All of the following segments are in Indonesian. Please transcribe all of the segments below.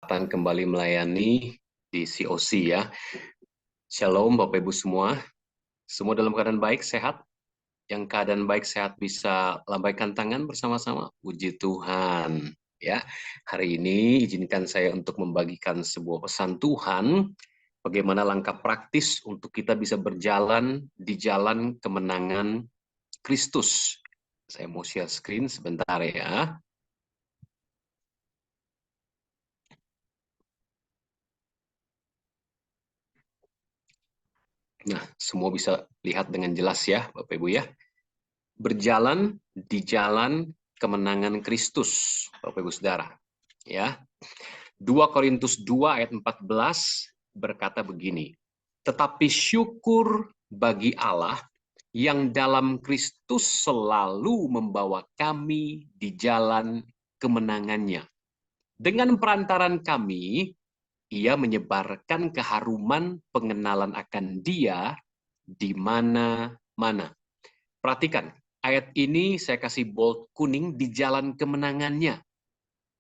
Kesempatan kembali melayani di COC ya. Shalom Bapak Ibu semua. Semua dalam keadaan baik, sehat? Yang keadaan baik, sehat bisa lambaikan tangan bersama-sama. Puji Tuhan. Ya, hari ini izinkan saya untuk membagikan sebuah pesan Tuhan. Bagaimana langkah praktis untuk kita bisa berjalan di jalan kemenangan Kristus. Saya mau share screen sebentar ya. Nah, semua bisa lihat dengan jelas ya, Bapak Ibu ya. Berjalan di jalan kemenangan Kristus, Bapak Ibu Saudara. Ya. 2 Korintus 2 ayat 14 berkata begini, tetapi syukur bagi Allah yang dalam Kristus selalu membawa kami di jalan kemenangannya. Dengan perantaran kami, ia menyebarkan keharuman pengenalan akan Dia di mana-mana. Perhatikan, ayat ini saya kasih bold kuning di jalan kemenangannya.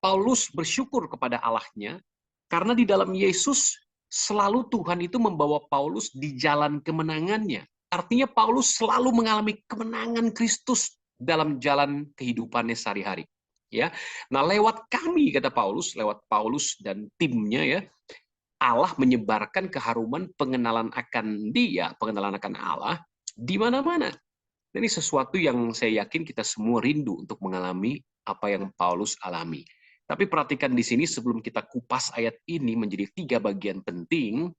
Paulus bersyukur kepada Allahnya karena di dalam Yesus selalu Tuhan itu membawa Paulus di jalan kemenangannya. Artinya Paulus selalu mengalami kemenangan Kristus dalam jalan kehidupannya sehari-hari. Ya, nah lewat kami kata Paulus, lewat Paulus dan timnya ya, Allah menyebarkan keharuman pengenalan akan Dia, pengenalan akan Allah di mana-mana. Ini sesuatu yang saya yakin kita semua rindu untuk mengalami apa yang Paulus alami. Tapi perhatikan di sini sebelum kita kupas ayat ini menjadi 3 bagian penting,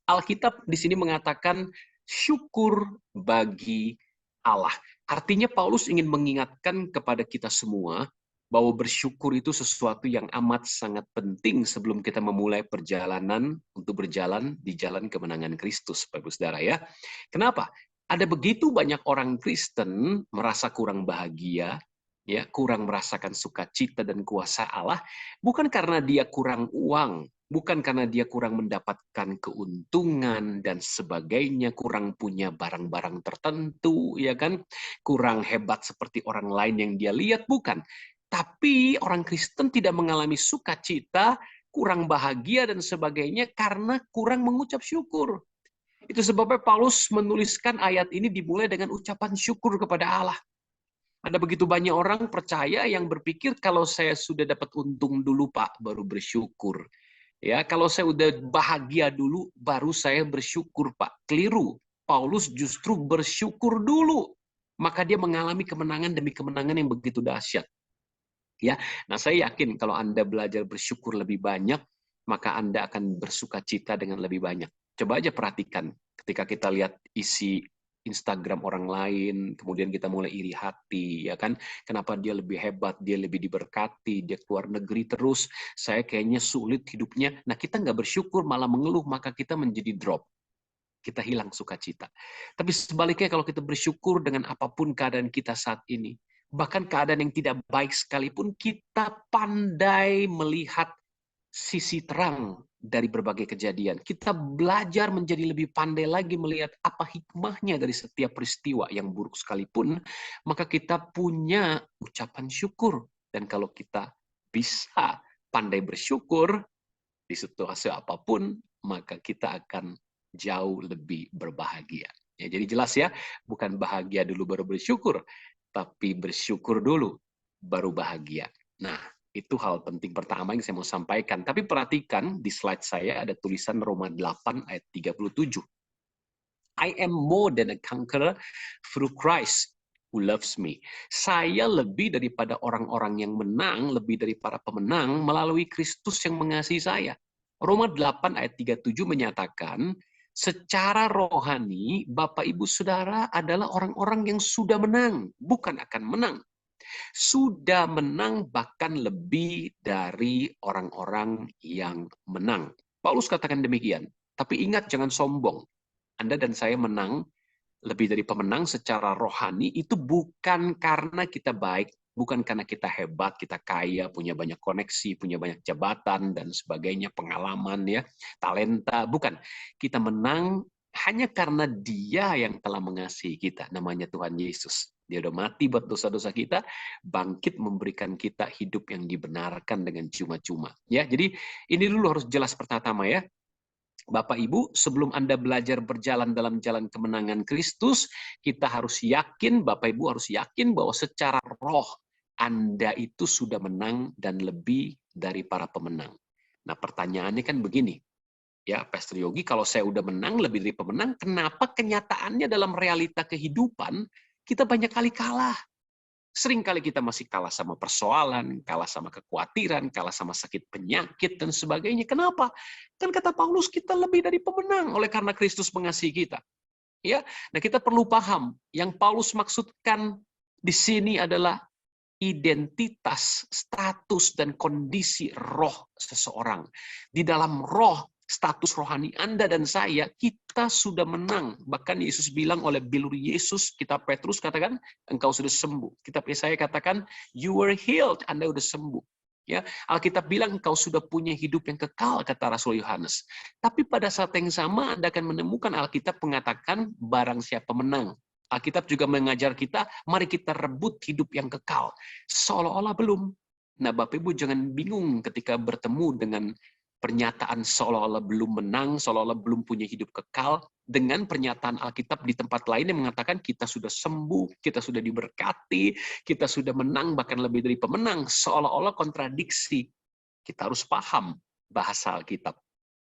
Alkitab di sini mengatakan syukur bagi Allah. Artinya Paulus ingin mengingatkan kepada kita semua bahwa bersyukur itu sesuatu yang amat sangat penting sebelum kita memulai perjalanan untuk berjalan di jalan kemenangan Kristus, Bapak Saudara ya. Kenapa? Ada begitu banyak orang Kristen merasa kurang bahagia, ya, kurang merasakan sukacita dan kuasa Allah, bukan karena dia kurang uang, bukan karena dia kurang mendapatkan keuntungan dan sebagainya, kurang punya barang-barang tertentu, ya kan, kurang hebat seperti orang lain yang dia lihat, bukan. Tapi orang Kristen tidak mengalami sukacita, kurang bahagia dan sebagainya karena kurang mengucap syukur. Itu sebabnya Paulus menuliskan ayat ini dimulai dengan ucapan syukur kepada Allah. Ada begitu banyak orang percaya yang berpikir kalau saya sudah dapat untung dulu Pak, baru bersyukur. Ya, kalau saya udah bahagia dulu, baru saya bersyukur Pak. Keliru. Paulus justru bersyukur dulu. Maka dia mengalami kemenangan demi kemenangan yang begitu dahsyat. Ya, nah saya yakin kalau Anda belajar bersyukur lebih banyak, maka Anda akan bersukacita dengan lebih banyak. Coba aja perhatikan ketika kita lihat isi Instagram orang lain, kemudian kita mulai iri hati, ya kan? Kenapa dia lebih hebat, dia lebih diberkati, dia keluar negeri terus, saya kayaknya sulit hidupnya. Nah kita nggak bersyukur, malah mengeluh, maka kita menjadi drop. Kita hilang sukacita. Tapi sebaliknya kalau kita bersyukur dengan apapun keadaan kita saat ini, bahkan keadaan yang tidak baik sekalipun, kita pandai melihat sisi terang dari berbagai kejadian. Kita belajar menjadi lebih pandai lagi melihat apa hikmahnya dari setiap peristiwa yang buruk sekalipun, maka kita punya ucapan syukur. Dan kalau kita bisa pandai bersyukur di situasi apapun, maka kita akan jauh lebih berbahagia. Ya, jadi jelas ya, bukan bahagia dulu baru bersyukur, tapi bersyukur dulu baru bahagia. Nah, itu hal penting pertama yang saya mau sampaikan. Tapi perhatikan di slide saya ada tulisan Roma 8 ayat 37. I am more than a conqueror through Christ who loves me. Saya lebih daripada orang-orang yang menang, lebih dari para pemenang melalui Kristus yang mengasihi saya. Roma 8 ayat 37 menyatakan, secara rohani, Bapak Ibu Saudara adalah orang-orang yang sudah menang, bukan akan menang. Sudah menang bahkan lebih dari orang-orang yang menang. Paulus katakan demikian. Tapi ingat jangan sombong. Anda dan saya menang lebih dari pemenang secara rohani itu bukan karena kita baik, bukan karena kita hebat, kita kaya, punya banyak koneksi, punya banyak jabatan dan sebagainya, pengalaman ya, talenta, bukan. Kita menang hanya karena Dia yang telah mengasihi kita, namanya Tuhan Yesus. Dia udah mati buat dosa-dosa kita, bangkit memberikan kita hidup yang dibenarkan dengan cuma-cuma. Ya, jadi ini dulu harus jelas pertama ya. Bapak Ibu, sebelum Anda belajar berjalan dalam jalan kemenangan Kristus, kita harus yakin, Bapak Ibu harus yakin bahwa secara roh Anda itu sudah menang dan lebih dari para pemenang. Nah, pertanyaannya kan begini. Ya, Pastor Yogi, kalau saya udah menang lebih dari pemenang, kenapa kenyataannya dalam realita kehidupan kita banyak kali kalah? Sering kali kita masih kalah sama persoalan, kalah sama kekhawatiran, kalah sama sakit penyakit, dan sebagainya. Kenapa? Kan kata Paulus, kita lebih dari pemenang oleh karena Kristus mengasihi kita. Ya, nah kita perlu paham, yang Paulus maksudkan di sini adalah identitas, status, dan kondisi roh seseorang. Di dalam roh, status rohani Anda dan saya, kita sudah menang. Bahkan Yesus bilang oleh bilur Yesus, kitab Petrus katakan, engkau sudah sembuh. Kitab Yesaya katakan, you were healed, Anda sudah sembuh. Ya, Alkitab bilang engkau sudah punya hidup yang kekal, kata Rasul Yohanes. Tapi pada saat yang sama, Anda akan menemukan Alkitab mengatakan, barang siapa menang. Alkitab juga mengajar kita, mari kita rebut hidup yang kekal. Seolah-olah belum. Nah, Bapak Ibu jangan bingung ketika bertemu dengan pernyataan seolah-olah belum menang, seolah-olah belum punya hidup kekal, dengan pernyataan Alkitab di tempat lain yang mengatakan kita sudah sembuh, kita sudah diberkati, kita sudah menang, bahkan lebih dari pemenang. Seolah-olah kontradiksi. Kita harus paham bahasa Alkitab.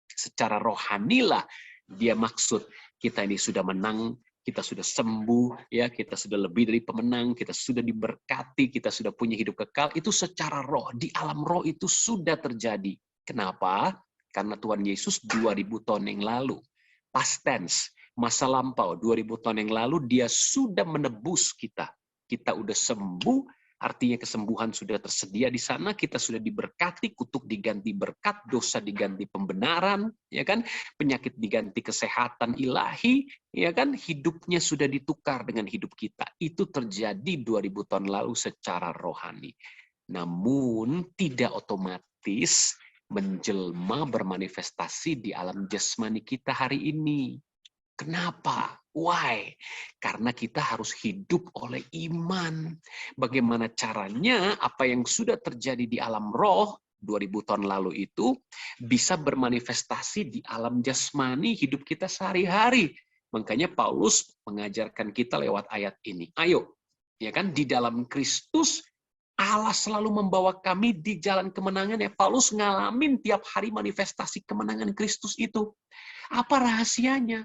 Secara rohanilah dia maksud kita ini sudah menang, kita sudah sembuh, ya, kita sudah lebih dari pemenang, kita sudah diberkati, kita sudah punya hidup kekal. Itu secara roh, di alam roh itu sudah terjadi. Kenapa? Karena Tuhan Yesus 2000 tahun yang lalu, past tense, masa lampau, 2000 tahun yang lalu dia sudah menebus kita. Kita udah sembuh, artinya kesembuhan sudah tersedia di sana, kita sudah diberkati, kutuk diganti berkat, dosa diganti pembenaran, ya kan? Penyakit diganti kesehatan ilahi, ya kan? Hidupnya sudah ditukar dengan hidup kita. Itu terjadi 2000 tahun lalu secara rohani. Namun tidak otomatis menjelma bermanifestasi di alam jasmani kita hari ini. Kenapa? Why? Karena kita harus hidup oleh iman. Bagaimana caranya apa yang sudah terjadi di alam roh 2000 tahun lalu itu bisa bermanifestasi di alam jasmani hidup kita sehari-hari. Makanya Paulus mengajarkan kita lewat ayat ini. Ayo, ya kan, di dalam Kristus Allah selalu membawa kami di jalan kemenangan. Ya, Paulus ngalamin tiap hari manifestasi kemenangan Kristus itu. Apa rahasianya?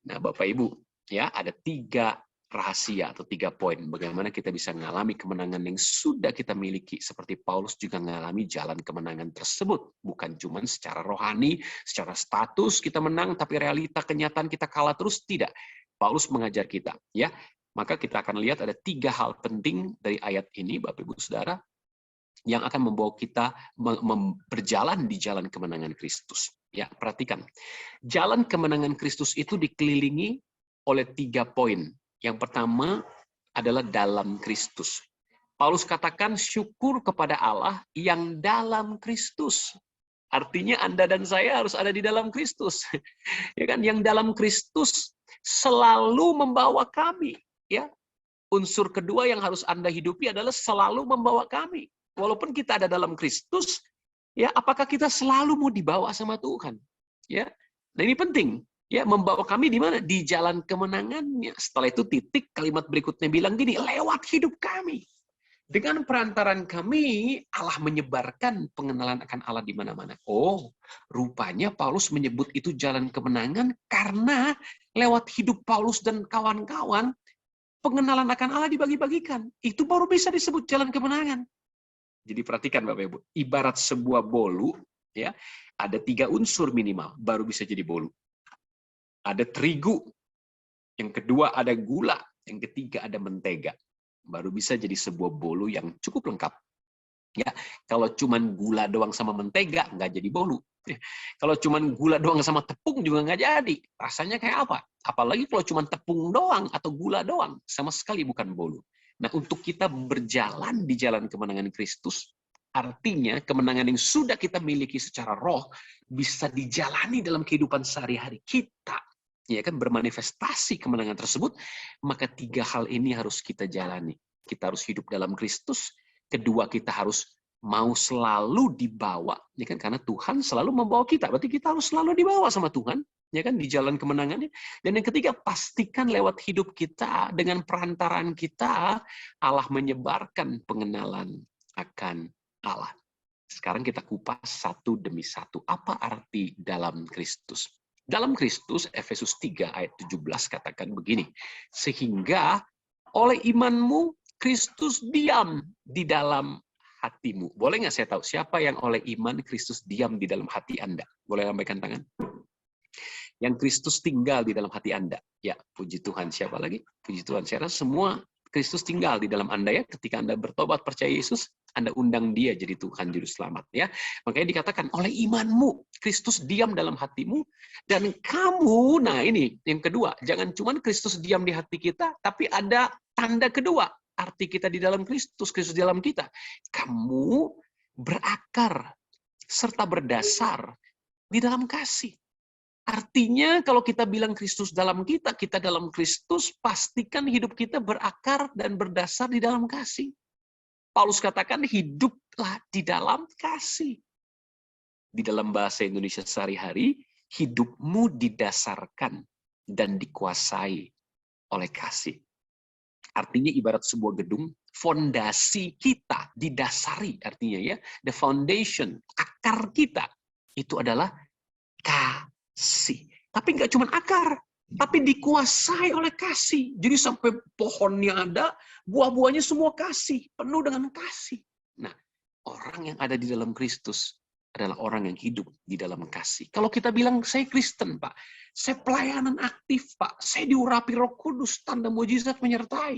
Nah, Bapak Ibu, ya ada 3 rahasia atau 3 poin bagaimana kita bisa mengalami kemenangan yang sudah kita miliki. Seperti Paulus juga mengalami jalan kemenangan tersebut. Bukan cuma secara rohani, secara status kita menang, tapi realita kenyataan kita kalah terus, tidak. Paulus mengajar kita, ya. Maka kita akan lihat ada 3 hal penting dari ayat ini, Bapak Ibu Saudara, yang akan membawa kita berjalan di jalan kemenangan Kristus. Ya, perhatikan. Jalan kemenangan Kristus itu dikelilingi oleh 3 poin. Yang pertama adalah dalam Kristus. Paulus katakan syukur kepada Allah yang dalam Kristus. Artinya Anda dan saya harus ada di dalam Kristus. Ya kan, yang dalam Kristus selalu membawa kami, ya. Unsur kedua yang harus Anda hidupi adalah selalu membawa kami. Walaupun kita ada dalam Kristus, ya, apakah kita selalu mau dibawa sama Tuhan? Ya, nah ini penting. Ya, membawa kami di mana? Di jalan kemenangannya. Setelah itu titik kalimat berikutnya bilang gini, lewat hidup kami. Dengan perantaran kami, Allah menyebarkan pengenalan akan Allah di mana-mana. Oh, rupanya Paulus menyebut itu jalan kemenangan karena lewat hidup Paulus dan kawan-kawan, pengenalan akan Allah dibagi-bagikan. Itu baru bisa disebut jalan kemenangan. Jadi perhatikan Bapak Ibu, ibarat sebuah bolu, ya, ada 3 unsur minimal baru bisa jadi bolu. Ada terigu, yang kedua ada gula, yang ketiga ada mentega. Baru bisa jadi sebuah bolu yang cukup lengkap. Ya, kalau cuman gula doang sama mentega nggak jadi bolu. Kalau cuman gula doang sama tepung juga nggak jadi. Rasanya kayak apa? Apalagi kalau cuman tepung doang atau gula doang, sama sekali bukan bolu. Nah, untuk kita berjalan di jalan kemenangan Kristus, artinya kemenangan yang sudah kita miliki secara roh bisa dijalani dalam kehidupan sehari-hari kita. ya kan, bermanifestasi kemenangan tersebut, maka 3 hal ini harus kita jalani. Kita harus hidup dalam Kristus, kedua kita harus mau selalu dibawa, ya kan, karena Tuhan selalu membawa kita, berarti kita harus selalu dibawa sama Tuhan, ya kan, di jalan kemenangannya. Dan yang ketiga, pastikan lewat hidup kita, dengan perantaraan kita, Allah menyebarkan pengenalan akan Allah. Sekarang kita kupas satu demi satu. Apa arti dalam Kristus? Dalam Kristus, Efesus 3 ayat 17 katakan begini, sehingga oleh imanmu Kristus diam di dalam hatimu. Boleh nggak saya tahu siapa yang oleh iman Kristus diam di dalam hati Anda? Boleh lambaikan tangan? Yang Kristus tinggal di dalam hati Anda. Ya, puji Tuhan. Siapa lagi? Puji Tuhan. Saya rasa semua Kristus tinggal di dalam Anda ya. Ketika Anda bertobat percaya Yesus, Anda undang dia jadi Tuhan Juru Selamat ya. Makanya dikatakan oleh imanmu Kristus diam dalam hatimu, dan kamu, nah ini yang kedua, jangan cuma Kristus diam di hati kita, tapi ada tanda kedua. Arti kita di dalam Kristus, Kristus di dalam kita. Kamu berakar serta berdasar di dalam kasih. Artinya kalau kita bilang Kristus dalam kita, kita dalam Kristus, pastikan hidup kita berakar dan berdasar di dalam kasih. Paulus katakan hiduplah di dalam kasih. Di dalam bahasa Indonesia sehari-hari, hidupmu didasarkan dan dikuasai oleh kasih. Artinya ibarat sebuah gedung, fondasi kita didasari, artinya ya, the foundation, akar kita, itu adalah kasih. Tapi nggak cuma akar, tapi dikuasai oleh kasih. Jadi sampai pohonnya ada, buah-buahnya semua kasih, penuh dengan kasih. Nah, orang yang ada di dalam Kristus adalah orang yang hidup di dalam kasih. Kalau kita bilang, saya Kristen, Pak, saya pelayanan aktif, Pak, saya diurapi Roh Kudus, tanda mujizat menyertai.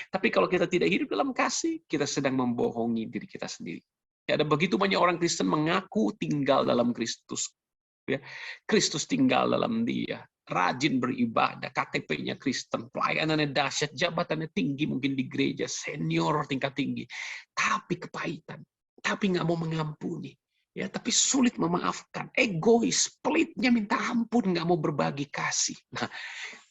Tapi kalau kita tidak hidup dalam kasih, kita sedang membohongi diri kita sendiri. Ya, ada begitu banyak orang Kristen mengaku tinggal dalam Kristus. Ya, Kristus tinggal dalam dia, rajin beribadah, KTP-nya Kristen, pelayanannya dahsyat, jabatannya tinggi mungkin di gereja, senior tingkat tinggi, tapi kepahitan, tapi nggak mau mengampuni, ya, tapi sulit memaafkan, egois, pelitnya minta ampun, nggak mau berbagi kasih. Nah,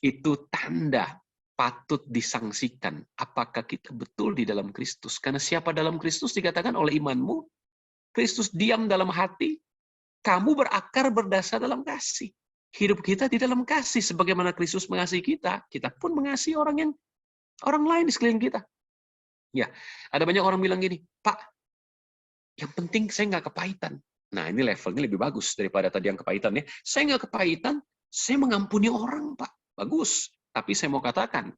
itu tanda patut disangsikan. Apakah kita betul di dalam Kristus? Karena siapa dalam Kristus dikatakan oleh imanmu, Kristus diam dalam hati, kamu berakar berdasar dalam kasih. Hidup kita di dalam kasih. Sebagaimana Kristus mengasihi kita, kita pun mengasihi orang lain di sekeliling kita. Ya, ada banyak orang bilang gini, Pak, yang penting saya nggak kepahitan. Nah, ini levelnya lebih bagus daripada tadi yang kepahitan ya. Saya nggak kepahitan, saya mengampuni orang, Pak. Bagus. Tapi saya mau katakan,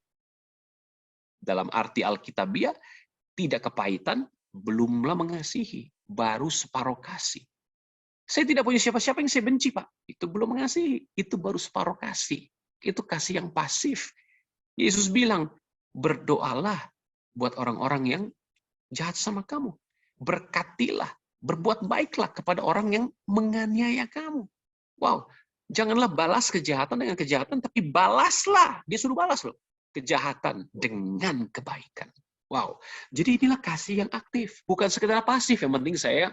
dalam arti Alkitabiah, tidak kepahitan, belumlah mengasihi. Baru separuh kasih. Saya tidak punya siapa-siapa yang saya benci, Pak. Itu belum mengasihi. Itu baru separuh kasih. Itu kasih yang pasif. Yesus bilang, berdoalah buat orang-orang yang jahat sama kamu. Berkatilah, berbuat baiklah kepada orang yang menganiaya kamu. Wow, janganlah balas kejahatan dengan kejahatan, tapi balaslah. Dia suruh balas loh. Kejahatan dengan kebaikan. Wow, jadi inilah kasih yang aktif. Bukan sekedar pasif, yang penting saya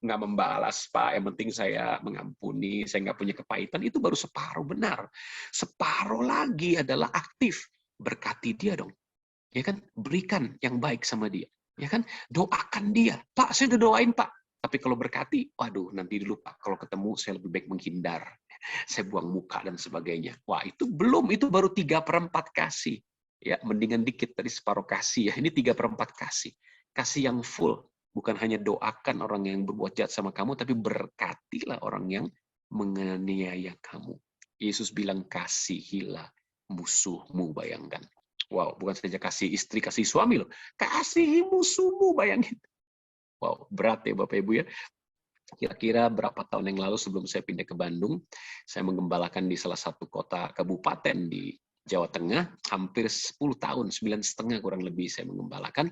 nggak membalas, Pak. Yang penting saya mengampuni, saya nggak punya kepahitan. Itu baru separuh benar. Separuh lagi adalah aktif. Berkati dia dong. Ya kan? Berikan yang baik sama dia. Ya kan? Doakan dia. Pak, saya udah doain, Pak. Tapi kalau berkati, waduh, nanti dulu, Pak. Kalau ketemu, saya lebih baik menghindar. Saya buang muka dan sebagainya. Wah, itu belum. Itu baru 3/4 kasih. Ya, mendingan dikit tadi separuh kasih. Ya. Ini 3/4 kasih. Kasih yang full. Bukan hanya doakan orang yang berbuat jahat sama kamu, tapi berkatilah orang yang menganiaya kamu. Yesus bilang, kasihilah musuhmu, bayangkan. Wow, bukan saja kasih istri, kasih suami loh. Kasihi musuhmu, bayangin. Wow, berat ya Bapak Ibu ya. Kira-kira berapa tahun yang lalu sebelum saya pindah ke Bandung, saya menggembalakan di salah satu kota kabupaten di Jawa Tengah, hampir 10 tahun, 9,5 kurang lebih saya menggembalakan.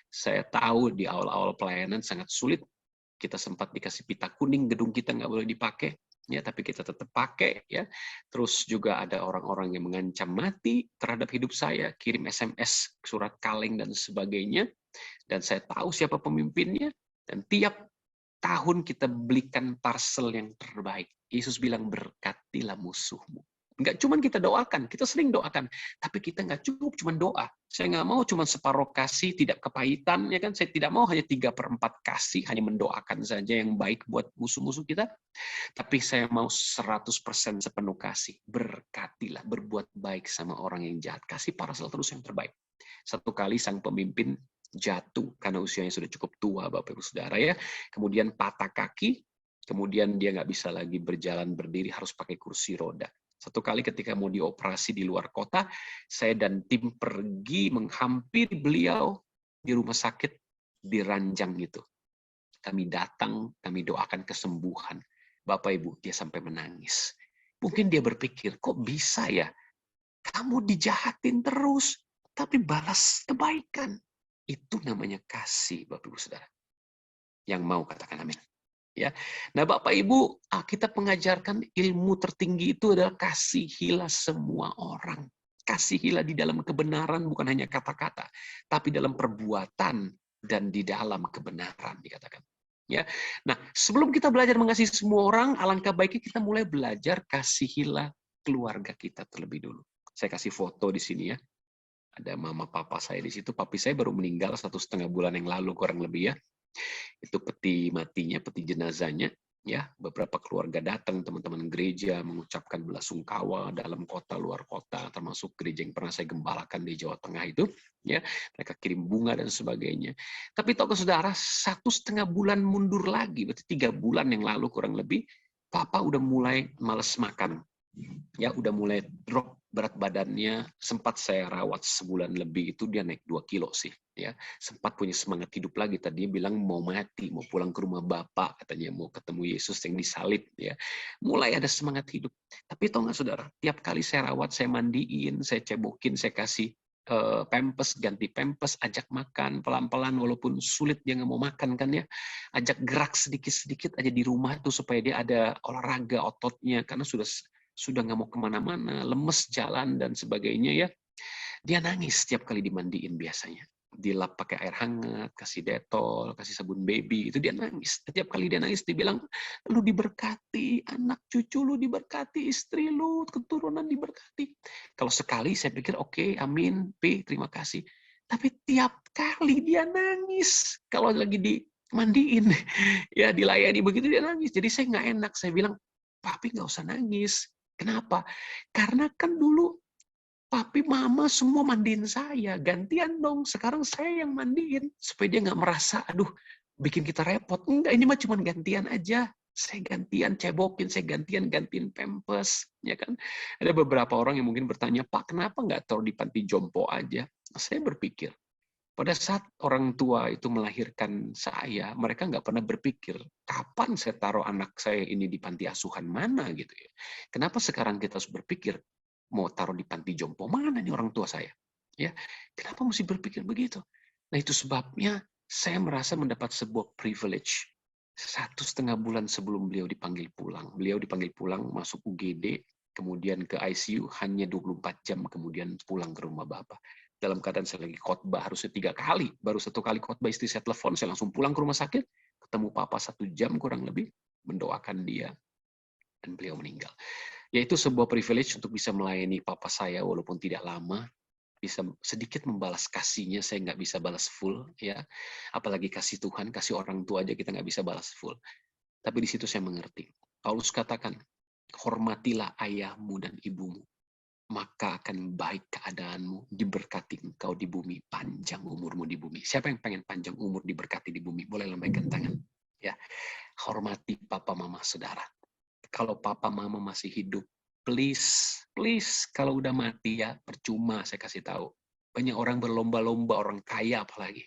Saya tahu di awal-awal pelayanan sangat sulit. Kita sempat dikasih pita kuning, gedung kita nggak boleh dipakai, ya, tapi kita tetap pakai, ya. Terus juga ada orang-orang yang mengancam mati terhadap hidup saya, kirim SMS, surat kaleng dan sebagainya. Dan saya tahu siapa pemimpinnya. Dan tiap tahun kita belikan parcel yang terbaik. Yesus bilang berkatilah musuhmu. Nggak cuma kita doakan, kita sering doakan, tapi kita nggak cukup cuma doa. Saya nggak mau cuma separuh kasih, tidak kepahitan, ya kan? Saya tidak mau hanya 3/4 kasih, hanya mendoakan saja yang baik buat musuh-musuh kita. Tapi saya mau 100% sepenuh kasih. Berkatilah, berbuat baik sama orang yang jahat. Kasih parasel terus yang terbaik. Satu kali sang pemimpin jatuh karena usianya sudah cukup tua, Bapak Ibu Saudara ya. Kemudian patah kaki, kemudian dia nggak bisa lagi berjalan berdiri, harus pakai kursi roda. Satu kali ketika mau dioperasi di luar kota, saya dan tim pergi menghampiri beliau di rumah sakit di ranjang gitu. Kami datang, kami doakan kesembuhan. Bapak Ibu, dia sampai menangis. Mungkin dia berpikir, kok bisa ya? Kamu dijahatin terus, tapi balas kebaikan. Itu namanya kasih, Bapak Ibu Saudara. Yang mau katakan amin. Ya. Nah, Bapak Ibu, kita mengajarkan ilmu tertinggi itu adalah kasihilah semua orang. Kasihilah di dalam kebenaran, bukan hanya kata-kata, tapi dalam perbuatan dan di dalam kebenaran dikatakan. Ya. Nah, sebelum kita belajar mengasihi semua orang, alangkah baiknya kita mulai belajar kasihilah keluarga kita terlebih dulu. Saya kasih foto di sini ya. Ada mama papa saya di situ. Papi saya baru meninggal 1,5 bulan yang lalu kurang lebih ya. Itu peti matinya, peti jenazahnya. Ya, beberapa keluarga datang, teman-teman gereja mengucapkan belasungkawa dalam kota, luar kota, termasuk gereja yang pernah saya gembalakan di Jawa Tengah itu. Ya, mereka kirim bunga dan sebagainya. Tapi tahu saudara, 1,5 bulan mundur lagi, berarti 3 bulan yang lalu kurang lebih, Papa udah mulai males makan. Ya, udah mulai drop berat badannya. Sempat saya rawat sebulan lebih, itu dia naik 2 kilo sih. Ya, sempat punya semangat hidup lagi. Tadinya bilang mau mati, mau pulang ke rumah Bapak, katanya mau ketemu Yesus yang disalib. Ya, mulai ada semangat hidup. Tapi tahu nggak saudara, tiap kali saya rawat, saya mandiin, saya cebokin, saya kasih pempes, ganti pempes, ajak makan pelan-pelan walaupun sulit dia nggak mau makan kan ya, ajak gerak sedikit-sedikit aja di rumah tuh supaya dia ada olahraga ototnya karena sudah nggak mau kemana-mana, lemes jalan dan sebagainya ya. Dia nangis setiap kali dimandiin biasanya. Dilap pakai air hangat, kasih detol, kasih sabun baby, itu dia nangis. Setiap kali dia nangis, dia bilang, lu diberkati, anak cucu lu diberkati, istri lu, keturunan diberkati. Kalau sekali saya pikir, oke, amin, P, terima kasih. Tapi tiap kali dia nangis. Kalau lagi dimandiin, ya dilayani begitu dia nangis. Jadi saya nggak enak, saya bilang, papi nggak usah nangis. Kenapa? Karena kan dulu papi, mama semua mandiin saya. Gantian dong. Sekarang saya yang mandiin. Supaya dia nggak merasa, aduh, bikin kita repot. Enggak, ini mah cuma gantian aja. Saya gantian cebokin, saya gantiin pempes. Ya kan? Ada beberapa orang yang mungkin bertanya, Pak, kenapa nggak taruh di panti jompo aja? Saya berpikir, pada saat orang tua itu melahirkan saya, mereka nggak pernah berpikir, kapan saya taruh anak saya ini di panti asuhan mana gitu ya. Kenapa sekarang kita harus berpikir, mau taruh di panti jompo mana nih orang tua saya? Ya, kenapa mesti berpikir begitu? Nah itu sebabnya saya merasa mendapat sebuah privilege. 1,5 bulan sebelum beliau dipanggil pulang. Beliau dipanggil pulang masuk UGD, kemudian ke ICU hanya 24 jam kemudian pulang ke rumah Bapak. Dalam keadaan saya lagi khotbah harusnya 3 kali, baru 1 kali khotbah istri saya telepon, saya langsung pulang ke rumah sakit, ketemu Papa 1 jam kurang lebih, mendoakan dia, dan beliau meninggal. Yaitu sebuah privilege untuk bisa melayani Papa saya walaupun tidak lama, bisa sedikit membalas kasihnya, saya nggak bisa balas full ya, apalagi kasih Tuhan, kasih orang tua aja kita nggak bisa balas full. Tapi di situ saya mengerti. Paulus katakan, hormatilah ayahmu dan ibumu, maka akan baik keadaanmu, diberkati engkau di bumi, panjang umurmu di bumi. Siapa yang pengen panjang umur diberkati di bumi? Boleh lambaikan tangan. Ya, hormati papa mama saudara. Kalau papa mama masih hidup, please, kalau udah mati ya percuma saya kasih tahu. Banyak orang berlomba-lomba, orang kaya apalagi.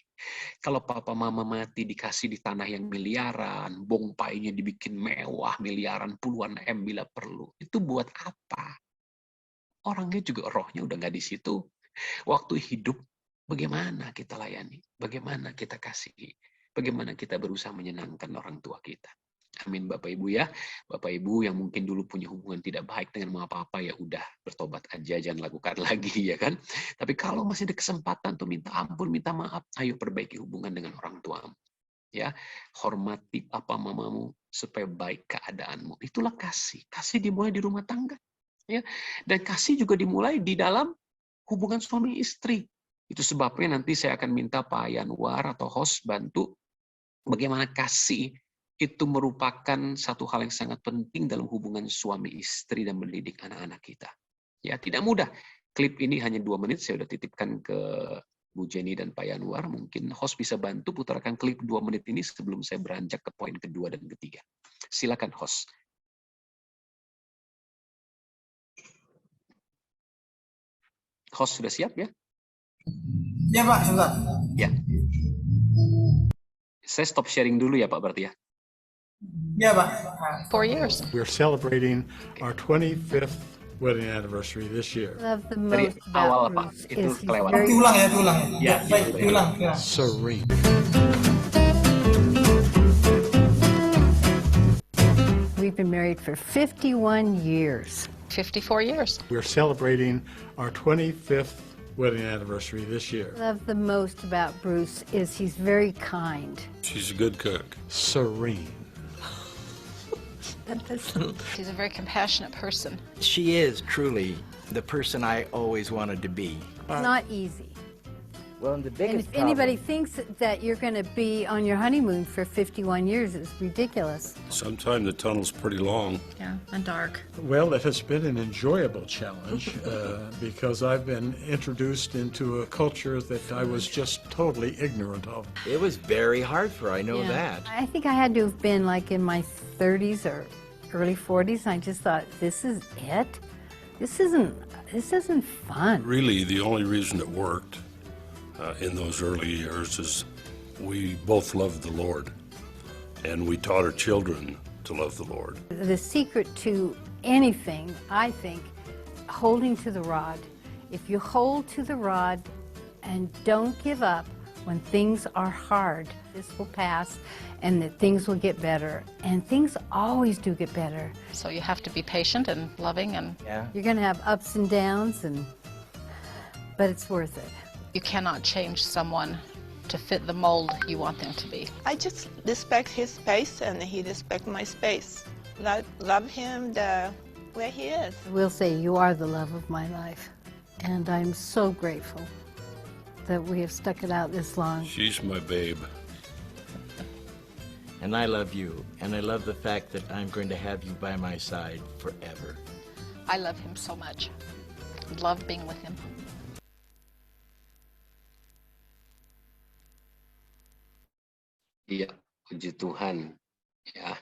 Kalau papa mama mati dikasih di tanah yang miliaran, bongpainya dibikin mewah, miliaran, puluhan M bila perlu. Itu buat apa? Orangnya juga rohnya udah nggak di situ. Waktu hidup, bagaimana kita layani? Bagaimana kita kasihi? Bagaimana kita berusaha menyenangkan orang tua kita? Amin Bapak Ibu ya. Bapak Ibu yang mungkin dulu punya hubungan tidak baik dengan mama papa ya udah bertobat aja, jangan lakukan lagi ya kan. Tapi kalau masih ada kesempatan untuk minta ampun, minta maaf, ayo perbaiki hubungan dengan orang tuamu. Ya, hormati papa mamamu supaya baik keadaanmu. Itulah kasih. Kasih dimulai di rumah tangga. Ya, dan kasih juga dimulai di dalam hubungan suami istri. Itu sebabnya nanti saya akan minta Pak Yanwar atau host bantu bagaimana kasih itu merupakan satu hal yang sangat penting dalam hubungan suami istri dan mendidik anak-anak kita. Ya, tidak mudah. Klip ini hanya 2 menit, saya sudah titipkan ke Bu Jenny dan Pak Yanwar. Mungkin host bisa bantu putarkan klip 2 menit ini sebelum saya beranjak ke poin kedua dan ketiga. Silakan host. Host sudah siap ya? Ya Pak, sebentar. Ya. Saya stop sharing dulu ya Pak berarti ya. Ya Pak. 4 years. We're celebrating our 25th wedding anniversary this year. Love the Dari most awal about Pak, Bruce itu is he's kelewatan. very Diulang ya, diulang. Ya, Baik, diulang. Ya. Serene. We've been married for 51 years. 54 years. We're celebrating our 25th wedding anniversary this year. Love the most about Bruce is he's very kind. She's a good cook. Serene. He's a very compassionate person. She is truly the person I always wanted to be. It's not easy. Well, and the And biggest if anybody thinks that you're going to be on your honeymoon for 51 years, it's ridiculous. Sometimes the tunnel's pretty long. Yeah, and dark. Well, it has been an enjoyable challenge because I've been introduced into a culture that I was just totally ignorant of. It was very hard for her, I know Yeah. that. I think I had to have been like in my 30s or early 40s. I just thought, this is it? This isn't fun. Really, the only reason it worked in those early years is we both loved the Lord, and we taught our children to love the Lord. The secret to anything, I think, holding to the rod. If you hold to the rod and don't give up when things are hard, this will pass and that things will get better. And things always do get better. So you have to be patient and loving, and Yeah. You're going to have ups and downs, but it's worth it. you cannot change someone to fit the mold you want them to be. I just respect his space and he respect my space. Love him where he is. I will say you are the love of my life. And I'm so grateful that we have stuck it out this long. She's my babe. And I love you, and I love the fact that I'm going to have you by my side forever. I love him so much. Love being with him. Iya, puji Tuhan. Ya.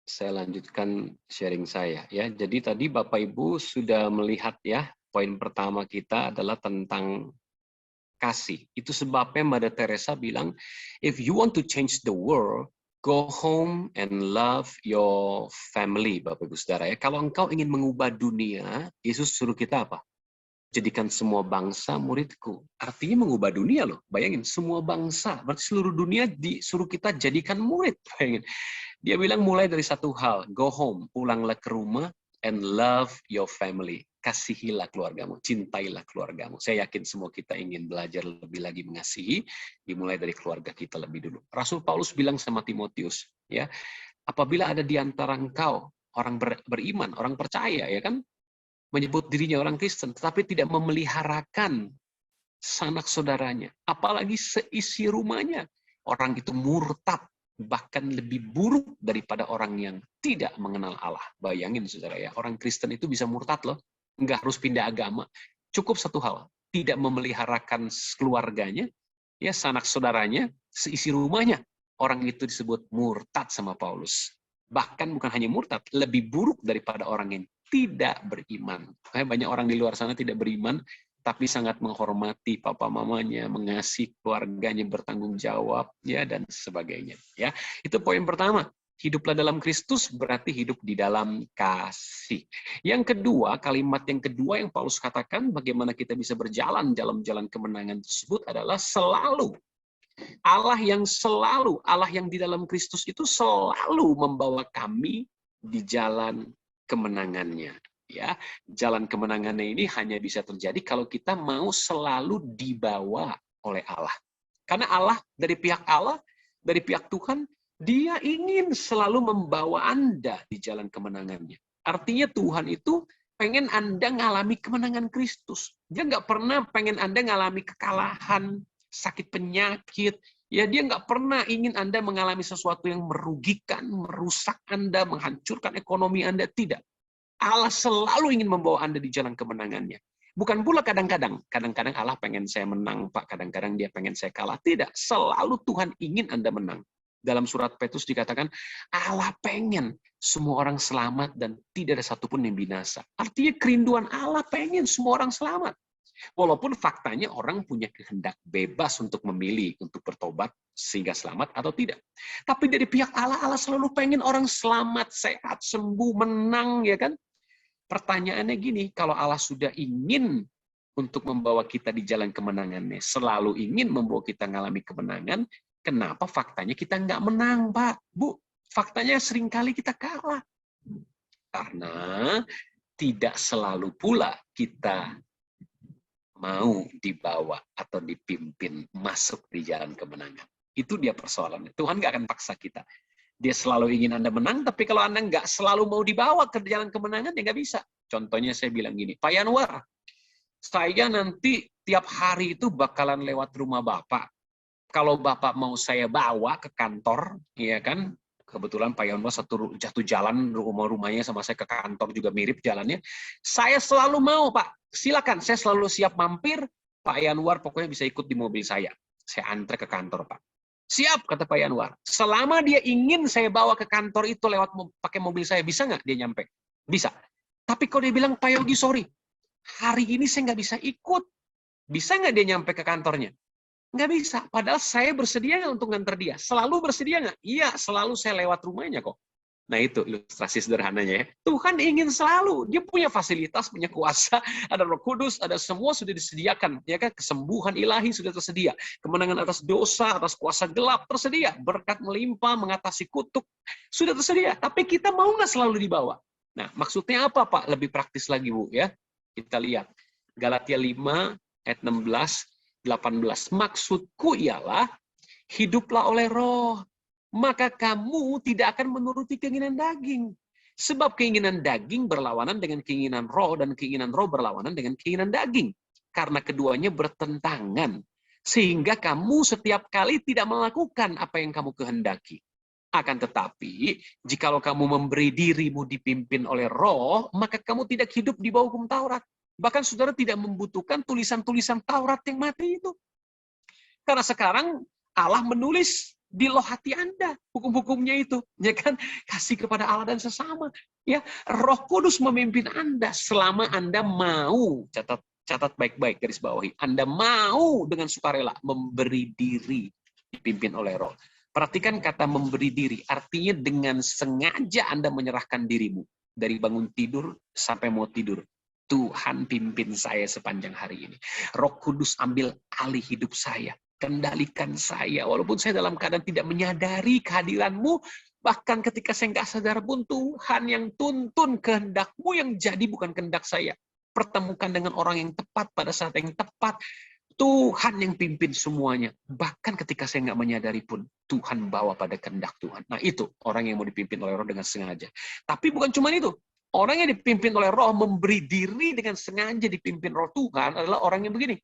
Saya lanjutkan sharing saya ya. Jadi tadi Bapak Ibu sudah melihat ya, poin pertama kita adalah tentang kasih. Itu sebabnya Mother Teresa bilang, if you want to change the world, go home and love your family, Bapak Ibu Saudara ya. Kalau engkau ingin mengubah dunia, Yesus suruh kita apa? Jadikan semua bangsa muridku. Artinya mengubah dunia loh. Bayangin, semua bangsa. Berarti seluruh dunia disuruh kita jadikan murid. Bayangin. Dia bilang mulai dari satu hal. Go home, pulanglah ke rumah, and love your family. Kasihilah keluargamu, cintailah keluargamu. Saya yakin semua kita ingin belajar lebih lagi mengasihi, dimulai dari keluarga kita lebih dulu. Rasul Paulus bilang sama Timotius, ya, apabila ada di antara engkau orang beriman, orang percaya, ya kan, menyebut dirinya orang Kristen, tetapi tidak memeliharakan sanak saudaranya, apalagi seisi rumahnya, orang itu murtad, bahkan lebih buruk daripada orang yang tidak mengenal Allah. Bayangin saudara ya, orang Kristen itu bisa murtad loh, nggak harus pindah agama. Cukup satu hal, tidak memeliharakan keluarganya, ya sanak saudaranya, seisi rumahnya, orang itu disebut murtad sama Paulus. Bahkan bukan hanya murtad, lebih buruk daripada orang yang tidak beriman. Banyak orang di luar sana tidak beriman, tapi sangat menghormati papa mamanya, mengasihi keluarganya, bertanggung jawab, ya dan sebagainya. Ya, itu poin pertama. Hiduplah dalam Kristus berarti hidup di dalam kasih. Yang kedua, kalimat yang kedua yang Paulus katakan, bagaimana kita bisa berjalan dalam jalan kemenangan tersebut adalah selalu. Allah yang selalu, Allah yang di dalam Kristus itu selalu membawa kami di jalan kemenangannya. Ya, jalan kemenangannya ini hanya bisa terjadi kalau kita mau selalu dibawa oleh Allah. Karena Allah, dari pihak Tuhan, Dia ingin selalu membawa Anda di jalan kemenangannya. Artinya Tuhan itu pengen Anda ngalami kemenangan Kristus. Dia nggak pernah pengen Anda ngalami kekalahan, sakit penyakit. Ya, dia nggak pernah ingin Anda mengalami sesuatu yang merugikan, merusak Anda, menghancurkan ekonomi Anda. Tidak. Allah selalu ingin membawa Anda di jalan kemenangannya. Bukan pula kadang-kadang Allah pengen saya menang, Pak. Kadang-kadang dia pengen saya kalah. Tidak. Selalu Tuhan ingin Anda menang. Dalam surat Petrus dikatakan, Allah pengen semua orang selamat dan tidak ada satupun yang binasa. Artinya kerinduan Allah pengen semua orang selamat. Walaupun faktanya orang punya kehendak bebas untuk memilih, untuk bertobat sehingga selamat atau tidak. Tapi dari pihak Allah, Allah selalu pengen orang selamat, sehat, sembuh, menang, ya kan? Pertanyaannya gini, kalau Allah sudah ingin untuk membawa kita di jalan kemenangannya, selalu ingin membawa kita mengalami kemenangan, kenapa faktanya kita nggak menang, Pak? Bu, faktanya seringkali kita kalah. Karena tidak selalu pula kita mau dibawa atau dipimpin masuk di jalan kemenangan. Itu dia persoalannya. Tuhan nggak akan paksa kita. Dia selalu ingin Anda menang, tapi kalau Anda nggak selalu mau dibawa ke jalan kemenangan, ya nggak bisa. Contohnya saya bilang gini, Pak Yanwar, saya nanti tiap hari itu bakalan lewat rumah Bapak. Kalau Bapak mau saya bawa ke kantor, ya kan, kebetulan Pak Yanwar satu jalan rumahnya sama saya ke kantor juga mirip jalannya. Saya selalu mau, Pak. Silakan, saya selalu siap mampir. Pak Yanwar pokoknya bisa ikut di mobil saya. Saya antre ke kantor, Pak. Siap, kata Pak Yanwar. Selama dia ingin saya bawa ke kantor itu lewat pakai mobil saya, bisa nggak dia nyampe? Bisa. Tapi kalau dia bilang, Pak Yogi, sorry, hari ini saya nggak bisa ikut. Bisa nggak dia nyampe ke kantornya? Nggak bisa. Padahal saya bersedia nggak untuk nganter dia? Selalu bersedia nggak? Iya, selalu saya lewat rumahnya kok. Nah itu ilustrasi sederhananya ya. Tuhan ingin selalu. Dia punya fasilitas, punya kuasa. Ada Roh Kudus, ada semua sudah disediakan. Ya kan? Kesembuhan ilahi sudah tersedia. Kemenangan atas dosa, atas kuasa gelap tersedia. Berkat melimpah, mengatasi kutuk. Sudah tersedia. Tapi kita mau nggak selalu dibawa? Nah, maksudnya apa, Pak? Lebih praktis lagi, Bu. Ya, kita lihat. Galatia 5, ayat 16, 18. Maksudku ialah, hiduplah oleh roh, maka kamu tidak akan menuruti keinginan daging. Sebab keinginan daging berlawanan dengan keinginan roh, dan keinginan roh berlawanan dengan keinginan daging. Karena keduanya bertentangan. Sehingga kamu setiap kali tidak melakukan apa yang kamu kehendaki. Akan tetapi, jikalau kamu memberi dirimu dipimpin oleh roh, maka kamu tidak hidup di bawah hukum Taurat. Bahkan saudara tidak membutuhkan tulisan-tulisan Taurat yang mati itu. Karena sekarang Allah menulis di loh hati Anda hukum-hukumnya itu, ya kan? Kasih kepada Allah dan sesama. Ya, Roh Kudus memimpin Anda selama Anda mau, catat baik-baik garis bawahi. Anda mau dengan sukarela memberi diri dipimpin oleh Roh. Perhatikan kata memberi diri, artinya dengan sengaja Anda menyerahkan dirimu dari bangun tidur sampai mau tidur. Tuhan pimpin saya sepanjang hari ini. Roh Kudus ambil alih hidup saya. Kendalikan saya. Walaupun saya dalam keadaan tidak menyadari kehadiranmu, bahkan ketika saya nggak sadar pun, Tuhan yang tuntun kehendakmu yang jadi bukan kehendak saya. Pertemukan dengan orang yang tepat pada saat yang tepat. Tuhan yang pimpin semuanya. Bahkan ketika saya nggak menyadari pun, Tuhan bawa pada kehendak Tuhan. Nah itu, orang yang mau dipimpin oleh Roh dengan sengaja. Tapi bukan cuma itu. Orang yang dipimpin oleh Roh, memberi diri dengan sengaja dipimpin Roh Tuhan adalah orang yang begini.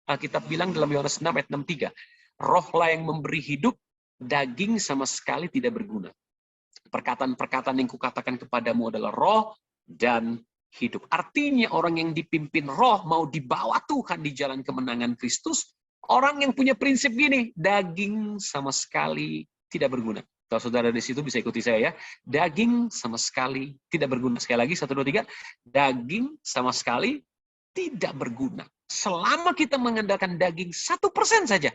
Alkitab bilang dalam Yohanes 6 ayat 63, rohlah yang memberi hidup, daging sama sekali tidak berguna. Perkataan-perkataan yang kukatakan kepadamu adalah roh dan hidup. Artinya orang yang dipimpin Roh mau dibawa Tuhan di jalan kemenangan Kristus, orang yang punya prinsip gini, daging sama sekali tidak berguna. Kalau saudara di situ bisa ikuti saya ya. Daging sama sekali tidak berguna. Sekali lagi, 1, 2, 3. Daging sama sekali tidak berguna. Selama kita mengandalkan daging 1% saja,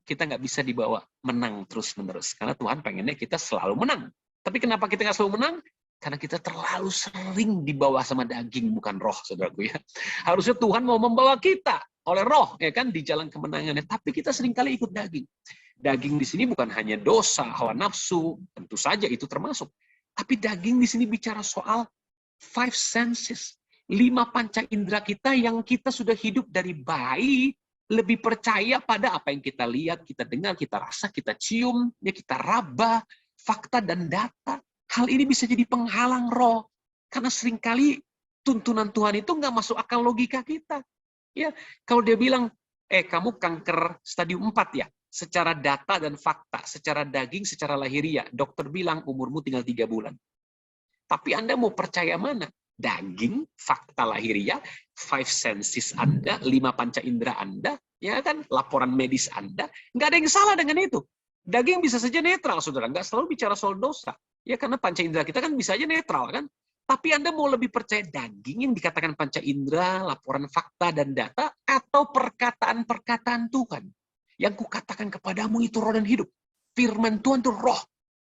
kita nggak bisa dibawa menang terus-menerus. Karena Tuhan pengennya kita selalu menang. Tapi kenapa kita nggak selalu menang? Karena kita terlalu sering dibawa sama daging, bukan roh, saudaraku ya. Harusnya Tuhan mau membawa kita oleh roh, ya kan, di jalan kemenangannya. Tapi kita seringkali ikut daging. Daging di sini bukan hanya dosa, hawa nafsu, tentu saja itu termasuk. Tapi daging di sini bicara soal 5 senses, 5 panca indera kita yang kita sudah hidup dari bayi, lebih percaya pada apa yang kita lihat, kita dengar, kita rasa, kita cium, ya kita raba, fakta dan data. Hal ini bisa jadi penghalang roh. Karena seringkali tuntunan Tuhan itu nggak masuk akal logika kita. Ya, kalau dia bilang, kamu kanker stadium 4 ya, secara data dan fakta, secara daging, secara lahiriah, dokter bilang umurmu tinggal 3 bulan. Tapi Anda mau percaya mana? Daging, fakta lahiriah, 5 senses Anda, 5 panca indera Anda, ya kan, laporan medis Anda, nggak ada yang salah dengan itu. Daging bisa saja netral, saudara, nggak selalu bicara soal dosa. Ya, karena panca indera kita kan bisa aja netral, kan? Tapi Anda mau lebih percaya daging yang dikatakan panca indera, laporan fakta dan data, atau perkataan-perkataan Tuhan? Yang kukatakan kepadamu itu roh dan hidup. Firman Tuhan itu roh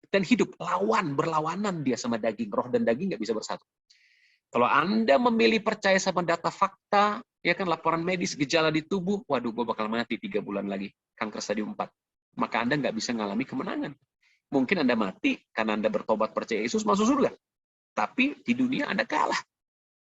dan hidup. Berlawanan dia sama daging. Roh dan daging nggak bisa bersatu. Kalau Anda memilih percaya sama data fakta, ya kan, laporan medis, gejala di tubuh, waduh, gue bakal mati 3 bulan lagi, kanker stadium 4. Maka Anda nggak bisa mengalami kemenangan. Mungkin Anda mati karena Anda bertobat percaya Yesus masuk surga. Tapi di dunia Anda kalah.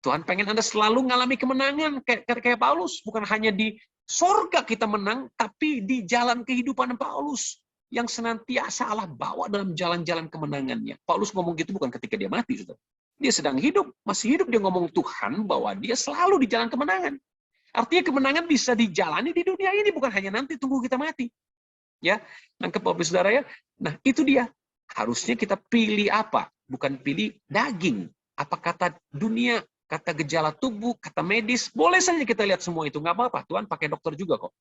Tuhan pengen Anda selalu mengalami kemenangan. Kayak Paulus. Bukan hanya di sorga kita menang, tapi di jalan kehidupan Paulus. Yang senantiasa Allah bawa dalam jalan-jalan kemenangannya. Paulus ngomong gitu bukan ketika dia mati. Saudara. Dia sedang hidup. Masih hidup dia ngomong Tuhan bahwa dia selalu di jalan kemenangan. Artinya kemenangan bisa dijalani di dunia ini. Bukan hanya nanti tunggu kita mati. Ya, nangkep Bapak Saudara ya. Nah, itu dia. Harusnya kita pilih apa? Bukan pilih daging. Apa kata dunia, kata gejala tubuh, kata medis. Boleh saja kita lihat semua itu. Nggak apa-apa. Tuhan pakai dokter juga kok.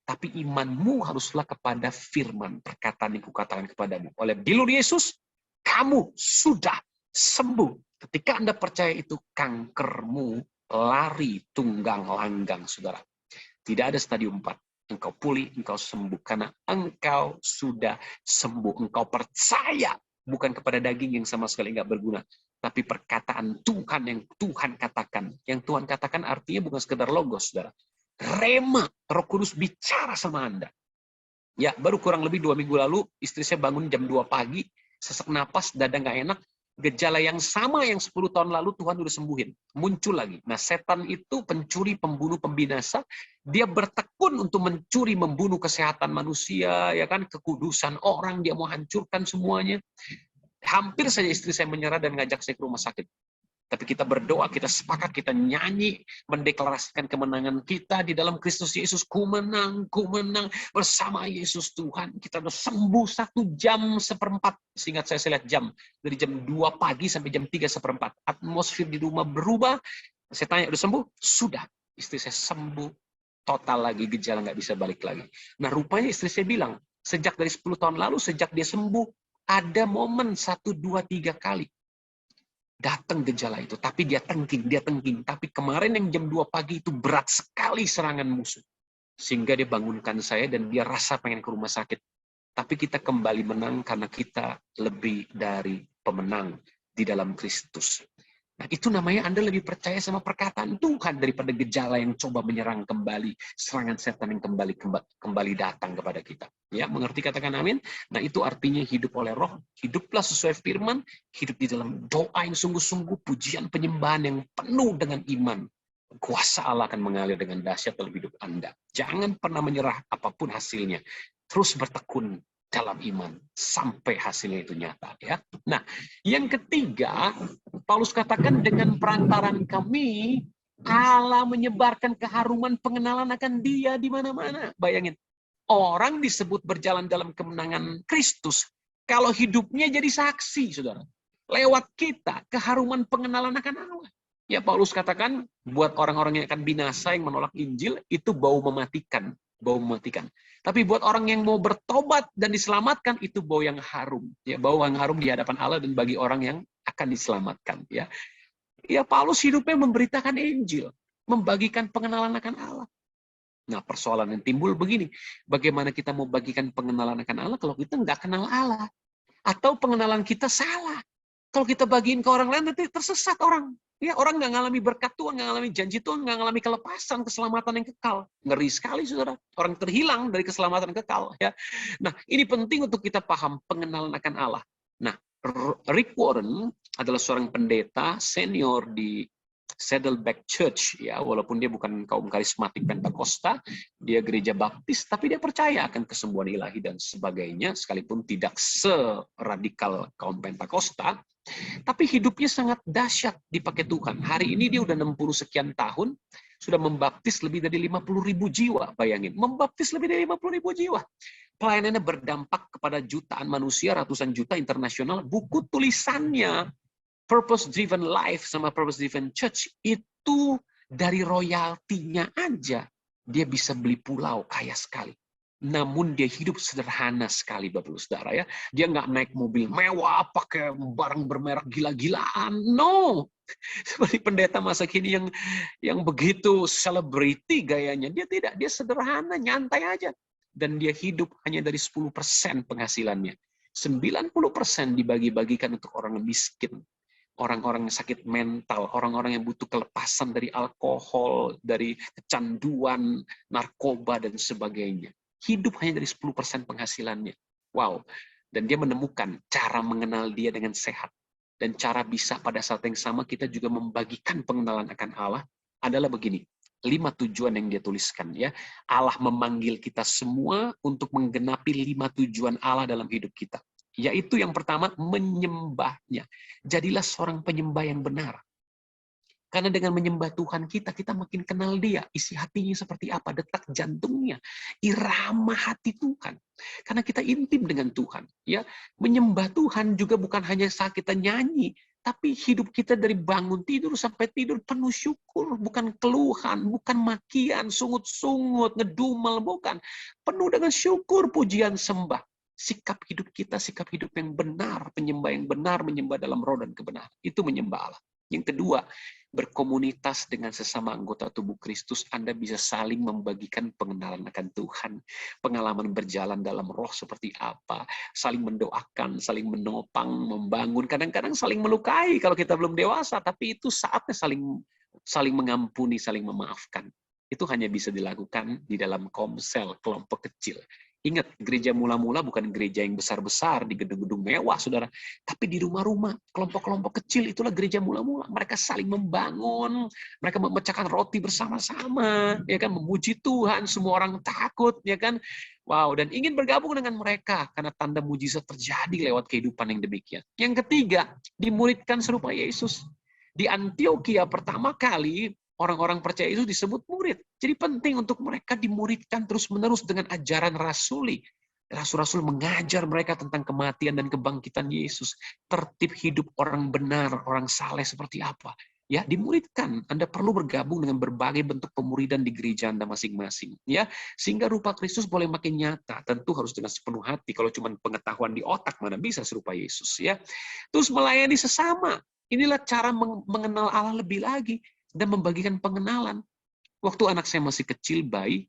Tapi imanmu haruslah kepada firman. Perkataan yang kukatakan kepadamu. Oleh bilur Yesus, kamu sudah sembuh. Ketika Anda percaya itu, kankermu lari tunggang langgang, saudara. Tidak ada stadium 4. Engkau pulih, engkau sembuh. Karena engkau sudah sembuh. Engkau percaya. Bukan kepada daging yang sama sekali nggak berguna. Tapi perkataan Tuhan yang Tuhan katakan. Yang Tuhan katakan artinya bukan sekedar logos, saudara. Rema, Roh Kudus bicara sama Anda. Ya, baru kurang lebih 2 minggu lalu, istri saya bangun jam 2 pagi, sesak napas, dada nggak enak. Gejala yang sama yang 10 tahun lalu Tuhan udah sembuhin. Muncul lagi. Nah, setan itu pencuri, pembunuh, pembinasa. Dia bertekun untuk mencuri, membunuh kesehatan manusia, ya kan, kekudusan orang, dia mau hancurkan semuanya. Hampir saja istri saya menyerah dan ngajak saya ke rumah sakit. Tapi kita berdoa, kita sepakat, kita nyanyi, mendeklarasikan kemenangan kita di dalam Kristus Yesus. Ku menang bersama Yesus Tuhan. Kita udah sembuh 1 jam 1/4. Seingat saya lihat jam. Dari jam 2 pagi sampai jam 3 1/4. Atmosfer di rumah berubah. Saya tanya, udah sembuh? Sudah. Istri saya sembuh. Total lagi, gejala nggak bisa balik lagi. Nah, rupanya istri saya bilang, sejak dari 10 tahun lalu, sejak dia sembuh, ada momen 1, 2, 3 kali. Datang gejala itu, tapi dia tengking. Tapi kemarin yang jam 2 pagi itu berat sekali serangan musuh. Sehingga dia bangunkan saya dan dia rasa pengen ke rumah sakit. Tapi kita kembali menang karena kita lebih dari pemenang di dalam Kristus. Nah, itu namanya Anda lebih percaya sama perkataan Tuhan daripada gejala yang coba menyerang kembali, serangan setan yang kembali datang kepada kita. Ya, mengerti, katakan amin. Nah, itu artinya hidup oleh roh, hiduplah sesuai firman, hidup di dalam doa yang sungguh-sungguh, pujian penyembahan yang penuh dengan iman. Kuasa Allah akan mengalir dengan dahsyat dalam hidup Anda. Jangan pernah menyerah apapun hasilnya. Terus bertekun dalam iman sampai hasilnya itu nyata, ya. Nah, yang ketiga, Paulus katakan dengan perantaraan kami Allah menyebarkan keharuman pengenalan akan Dia di mana-mana. Bayangin, orang disebut berjalan dalam kemenangan Kristus kalau hidupnya jadi saksi, saudara. Lewat kita keharuman pengenalan akan Allah. Ya, Paulus katakan buat orang-orang yang akan binasa, yang menolak Injil, itu bau mematikan. Tapi buat orang yang mau bertobat dan diselamatkan, itu bau yang harum. Ya, bau yang harum di hadapan Allah dan bagi orang yang akan diselamatkan. Ya, Paulus hidupnya memberitakan Injil, membagikan pengenalan akan Allah. Nah, persoalan yang timbul begini, bagaimana kita mau bagikan pengenalan akan Allah kalau kita nggak kenal Allah? Atau pengenalan kita salah? Kalau kita bagiin ke orang lain, nanti tersesat orang. Ya, orang nggak ngalami berkat Tuhan, nggak ngalami janji Tuhan, nggak ngalami kelepasan, keselamatan yang kekal. Ngeri sekali, saudara. Orang terhilang dari keselamatan yang kekal. Ya. Nah, ini penting untuk kita paham pengenalan akan Allah. Nah, Rick Warren adalah seorang pendeta senior di Saddleback Church, ya, walaupun dia bukan kaum karismatik Pentakosta, dia gereja baptis, tapi dia percaya akan kesembuhan ilahi dan sebagainya, sekalipun tidak seradikal kaum Pentakosta. Tapi hidupnya sangat dahsyat dipakai Tuhan. Hari ini dia udah 60 sekian tahun, sudah membaptis lebih dari 50.000 jiwa, bayangin. Membaptis lebih dari 50.000 jiwa. Pelayanannya berdampak kepada jutaan manusia, ratusan juta internasional. Buku tulisannya, Purpose Driven Life sama Purpose Driven Church, itu dari royaltinya aja, dia bisa beli pulau kaya sekali. Namun dia hidup sederhana sekali, Bapak Ibu Saudara ya. Dia nggak naik mobil mewah, pakai barang bermerek gila-gilaan. No. Seperti pendeta masa kini yang begitu selebriti gayanya. Dia tidak, dia sederhana, nyantai aja. Dan dia hidup hanya dari 10% penghasilannya. 90% dibagi-bagikan untuk orang miskin. Orang-orang yang sakit mental, orang-orang yang butuh kelepasan dari alkohol, dari kecanduan, narkoba, dan sebagainya. Hidup hanya dari 10% penghasilannya. Wow. Dan dia menemukan cara mengenal dia dengan sehat. Dan cara bisa pada saat yang sama kita juga membagikan pengenalan akan Allah adalah begini. 5 tujuan yang dia tuliskan. Ya, Allah memanggil kita semua untuk menggenapi 5 tujuan Allah dalam hidup kita. Yaitu yang pertama, menyembahnya. Jadilah seorang penyembah yang benar. Karena dengan menyembah Tuhan kita makin kenal dia. Isi hatinya seperti apa, detak jantungnya, irama hati Tuhan. Karena kita intim dengan Tuhan. Ya, menyembah Tuhan juga bukan hanya saat kita nyanyi, tapi hidup kita dari bangun tidur sampai tidur penuh syukur. Bukan keluhan, bukan makian, sungut-sungut, ngedumel, bukan. Penuh dengan syukur, pujian, sembah. Sikap hidup kita, sikap hidup yang benar, penyembah yang benar, menyembah dalam roh dan kebenaran. Itu menyembah Allah. Yang kedua, berkomunitas dengan sesama anggota tubuh Kristus, Anda bisa saling membagikan pengenalan akan Tuhan, pengalaman berjalan dalam roh seperti apa, saling mendoakan, saling menopang, membangun, kadang-kadang saling melukai kalau kita belum dewasa, tapi itu saatnya saling mengampuni, saling memaafkan. Itu hanya bisa dilakukan di dalam komsel, kelompok kecil. Ingat, gereja mula-mula bukan gereja yang besar-besar di gedung-gedung mewah, saudara. Tapi di rumah-rumah, kelompok-kelompok kecil, itulah gereja mula-mula. Mereka saling membangun, mereka memecahkan roti bersama-sama, ya kan, memuji Tuhan, semua orang takut, ya kan. Wow, dan ingin bergabung dengan mereka karena tanda mujizat terjadi lewat kehidupan yang demikian. Yang ketiga, dimuridkan serupa Yesus. Di Antioquia pertama kali orang-orang percaya itu disebut murid. Jadi penting untuk mereka dimuridkan terus-menerus dengan ajaran rasuli. Rasul-rasul mengajar mereka tentang kematian dan kebangkitan Yesus. Tertib hidup orang benar, orang saleh seperti apa. Ya, dimuridkan. Anda perlu bergabung dengan berbagai bentuk pemuridan di gereja Anda masing-masing. Ya, sehingga rupa Kristus boleh makin nyata. Tentu harus dengan sepenuh hati. Kalau cuma pengetahuan di otak, mana bisa serupa Yesus. Ya, terus melayani sesama. Inilah cara mengenal Allah lebih lagi. Dan membagikan pengenalan. Waktu anak saya masih kecil, bayi,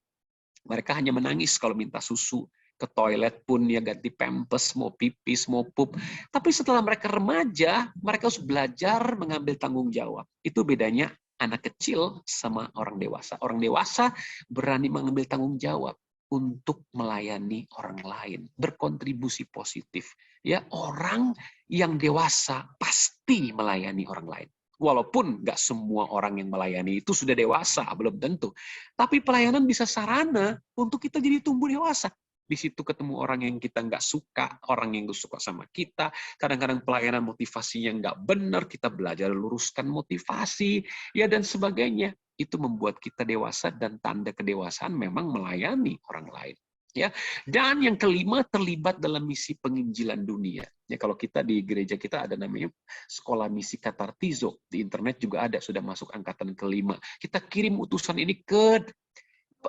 mereka hanya menangis kalau minta susu. Ke toilet pun ya ganti pampers, mau pipis, mau pup. Tapi setelah mereka remaja, mereka harus belajar mengambil tanggung jawab. Itu bedanya anak kecil sama orang dewasa. Orang dewasa berani mengambil tanggung jawab untuk melayani orang lain, berkontribusi positif. Ya, orang yang dewasa pasti melayani orang lain. Walaupun nggak semua orang yang melayani itu sudah dewasa, belum tentu. Tapi pelayanan bisa sarana untuk kita jadi tumbuh dewasa. Di situ ketemu orang yang kita nggak suka, orang yang nggak suka sama kita. Kadang-kadang pelayanan motivasinya nggak benar, kita belajar luruskan motivasi, ya dan sebagainya. Itu membuat kita dewasa dan tanda kedewasaan memang melayani orang lain. Ya, dan yang kelima, terlibat dalam misi penginjilan dunia. Ya, kalau kita di gereja kita ada namanya sekolah misi Katartizo, di internet juga ada, sudah masuk angkatan kelima. Kita kirim utusan ini ke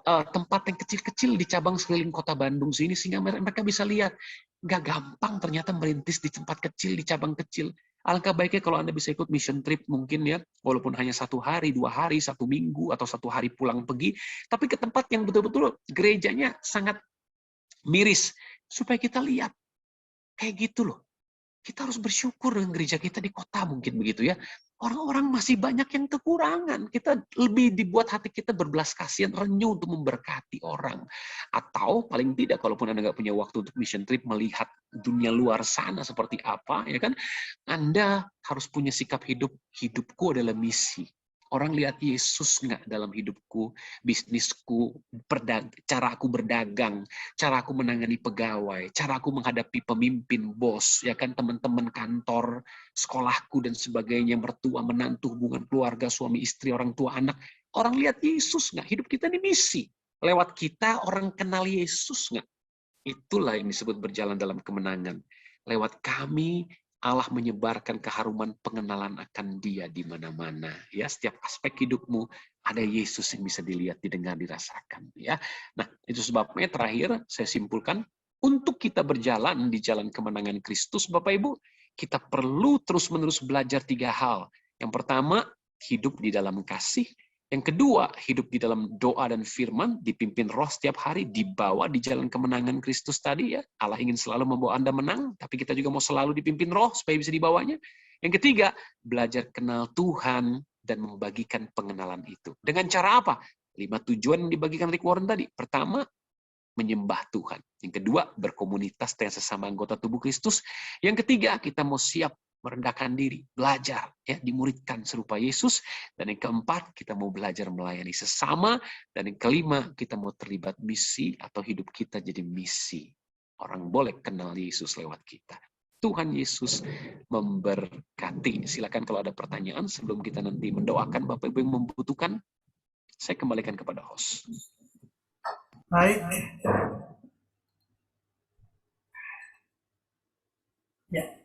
tempat yang kecil-kecil di cabang sekeliling kota Bandung sini, sehingga mereka bisa lihat nggak gampang ternyata merintis di tempat kecil, di cabang kecil. Alangkah baiknya kalau Anda bisa ikut mission trip mungkin ya, walaupun hanya 1 hari, 2 hari, 1 minggu, atau 1 hari pulang pergi, tapi ke tempat yang betul-betul gerejanya sangat miris, supaya kita lihat kayak gitu loh. Kita harus bersyukur dengan gereja kita di kota mungkin begitu ya. Orang-orang masih banyak yang kekurangan. Kita lebih dibuat hati kita berbelas kasihan, renyuh untuk memberkati orang. Atau paling tidak, kalaupun Anda nggak punya waktu untuk mission trip melihat dunia luar sana seperti apa, ya kan? Anda harus punya sikap hidup. Hidupku adalah misi. Orang lihat Yesus nggak dalam hidupku, bisnisku, cara aku berdagang, cara aku menangani pegawai, cara aku menghadapi pemimpin, bos, ya kan, teman-teman kantor, sekolahku dan sebagainya, mertua, menantu, hubungan keluarga, suami, istri, orang tua, anak. Orang lihat Yesus nggak? Hidup kita ini misi. Lewat kita orang kenal Yesus nggak? Itulah yang disebut berjalan dalam kemenangan. Lewat kami, Allah menyebarkan keharuman pengenalan akan Dia di mana-mana. Ya, setiap aspek hidupmu ada Yesus yang bisa dilihat, didengar, dirasakan. Ya, nah itu sebabnya terakhir saya simpulkan, untuk kita berjalan di jalan kemenangan Kristus, Bapak Ibu, kita perlu terus-menerus belajar 3 hal. Yang pertama, hidup di dalam kasih. Yang kedua, hidup di dalam doa dan firman, dipimpin roh setiap hari, dibawa di jalan kemenangan Kristus tadi. Ya, Allah ingin selalu membawa Anda menang, tapi kita juga mau selalu dipimpin roh supaya bisa dibawanya. Yang ketiga, belajar kenal Tuhan dan membagikan pengenalan itu. Dengan cara apa? 5 tujuan yang dibagikan Rick Warren tadi. Pertama, menyembah Tuhan. Yang kedua, berkomunitas dengan sesama anggota tubuh Kristus. Yang ketiga, kita mau siap merendahkan diri, belajar, ya, dimuridkan serupa Yesus. Dan yang keempat, kita mau belajar melayani sesama. Dan yang kelima, kita mau terlibat misi atau hidup kita jadi misi. Orang boleh kenal Yesus lewat kita. Tuhan Yesus memberkati. Silakan kalau ada pertanyaan sebelum kita nanti mendoakan Bapak Ibu yang membutuhkan. Saya kembalikan kepada host. Baik. Ya.